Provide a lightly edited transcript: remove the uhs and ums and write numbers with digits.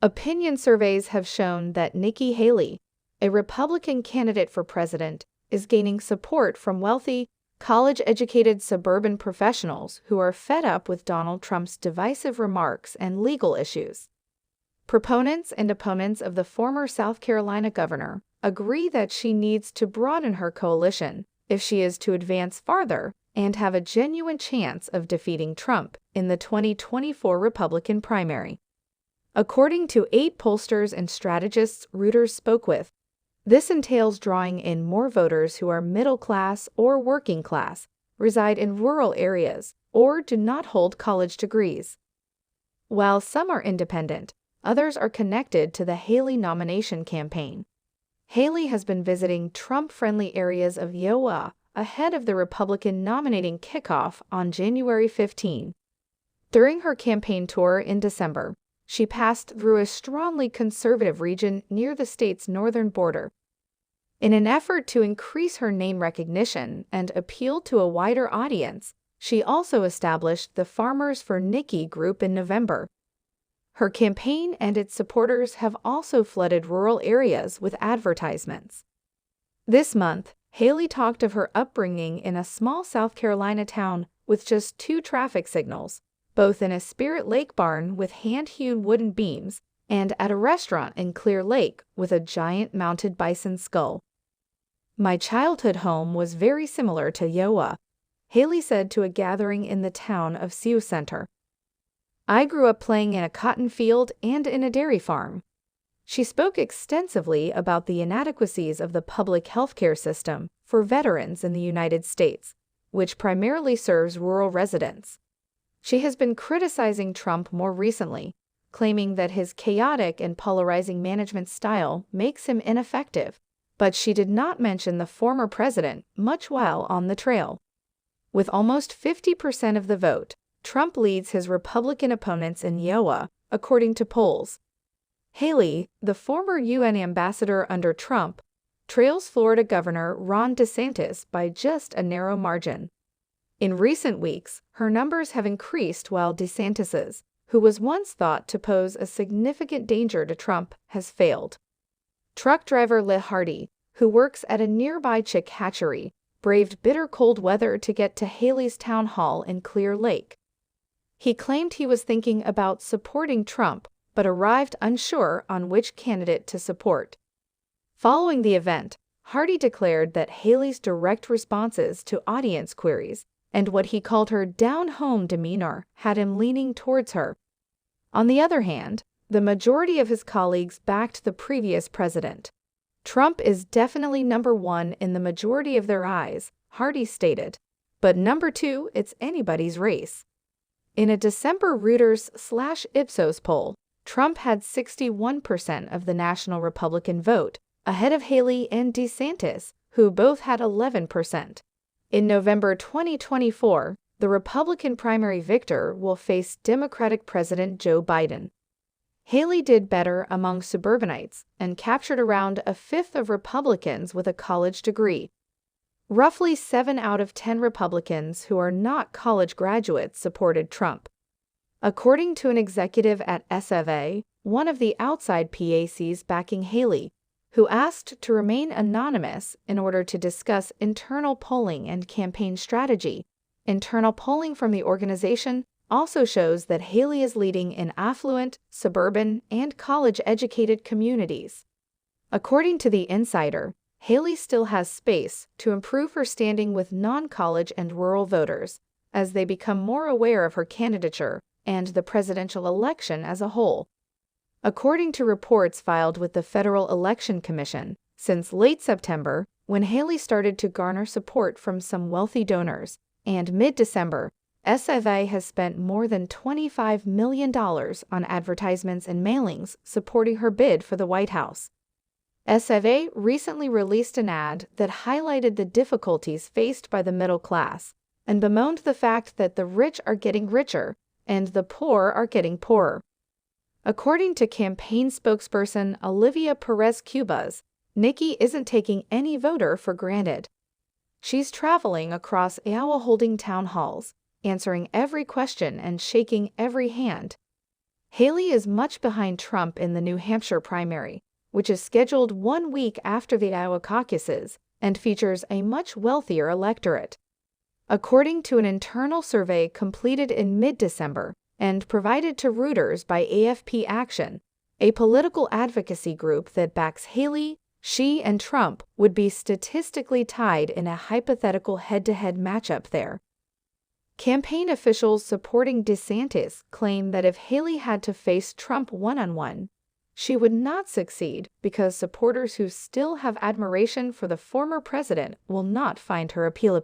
Opinion surveys have shown that Nikki Haley, a Republican candidate for president, is gaining support from wealthy, college-educated suburban professionals who are fed up with Donald Trump's divisive remarks and legal issues. Proponents and opponents of the former South Carolina governor agree that she needs to broaden her coalition if she is to advance farther and have a genuine chance of defeating Trump in the 2024 Republican primary. According to 8 pollsters and strategists Reuters spoke with, this entails drawing in more voters who are middle class or working class, reside in rural areas, or do not hold college degrees. While some are independent, others are connected to the Haley nomination campaign. Haley has been visiting Trump-friendly areas of Iowa ahead of the Republican nominating kickoff on January 15. During her campaign tour in December, she passed through a strongly conservative region near the state's northern border. In an effort to increase her name recognition and appeal to a wider audience, she also established the Farmers for Nikki group in November. Her campaign and its supporters have also flooded rural areas with advertisements. This month, Haley talked of her upbringing in a small South Carolina town with just 2 traffic signals, both in a Spirit Lake barn with hand-hewn wooden beams and at a restaurant in Clear Lake with a giant mounted bison skull. "My childhood home was very similar to Iowa," Haley said to a gathering in the town of Sioux Center. "I grew up playing in a cotton field and in a dairy farm." She spoke extensively about the inadequacies of the public healthcare system for veterans in the United States, which primarily serves rural residents. She has been criticizing Trump more recently, claiming that his chaotic and polarizing management style makes him ineffective, but she did not mention the former president much while on the trail. With almost 50% of the vote, Trump leads his Republican opponents in Iowa, according to polls. Haley, the former UN ambassador under Trump, trails Florida Governor Ron DeSantis by just a narrow margin. In recent weeks, her numbers have increased while DeSantis's, who was once thought to pose a significant danger to Trump, has failed. Truck driver Lee Hardy, who works at a nearby chick hatchery, braved bitter cold weather to get to Haley's town hall in Clear Lake. He claimed he was thinking about supporting Trump, but arrived unsure on which candidate to support. Following the event, Hardy declared that Haley's direct responses to audience queries and what he called her down-home demeanor had him leaning towards her. On the other hand, the majority of his colleagues backed the previous president. "Trump is definitely number 1 in the majority of their eyes," Hardy stated, "but number 2, it's anybody's race." In a December Reuters/Ipsos poll, Trump had 61% of the national Republican vote, ahead of Haley and DeSantis, who both had 11%. In November 2024, the Republican primary victor will face Democratic President Joe Biden. Haley did better among suburbanites and captured around a fifth of Republicans with a college degree. Roughly 7 out of 10 Republicans who are not college graduates supported Trump. According to an executive at SFA, one of the outside PACs backing Haley, who asked to remain anonymous in order to discuss internal polling and campaign strategy, internal polling from the organization also shows that Haley is leading in affluent, suburban, and college-educated communities. According to The Insider, Haley still has space to improve her standing with non-college and rural voters as they become more aware of her candidature and the presidential election as a whole. According to reports filed with the Federal Election Commission, since late September, when Haley started to garner support from some wealthy donors, and mid-December, SFA has spent more than $25 million on advertisements and mailings supporting her bid for the White House. SFA recently released an ad that highlighted the difficulties faced by the middle class and bemoaned the fact that the rich are getting richer and the poor are getting poorer. According to campaign spokesperson Olivia Perez-Cubas, Nikki isn't taking any voter for granted. She's traveling across Iowa holding town halls, answering every question and shaking every hand. Haley is much behind Trump in the New Hampshire primary, which is scheduled 1 week after the Iowa caucuses and features a much wealthier electorate. According to an internal survey completed in mid-December and provided to Reuters by AFP Action, a political advocacy group that backs Haley, she and Trump would be statistically tied in a hypothetical head-to-head matchup there. Campaign officials supporting DeSantis claim that if Haley had to face Trump one-on-one, she would not succeed because supporters who still have admiration for the former president will not find her appeal.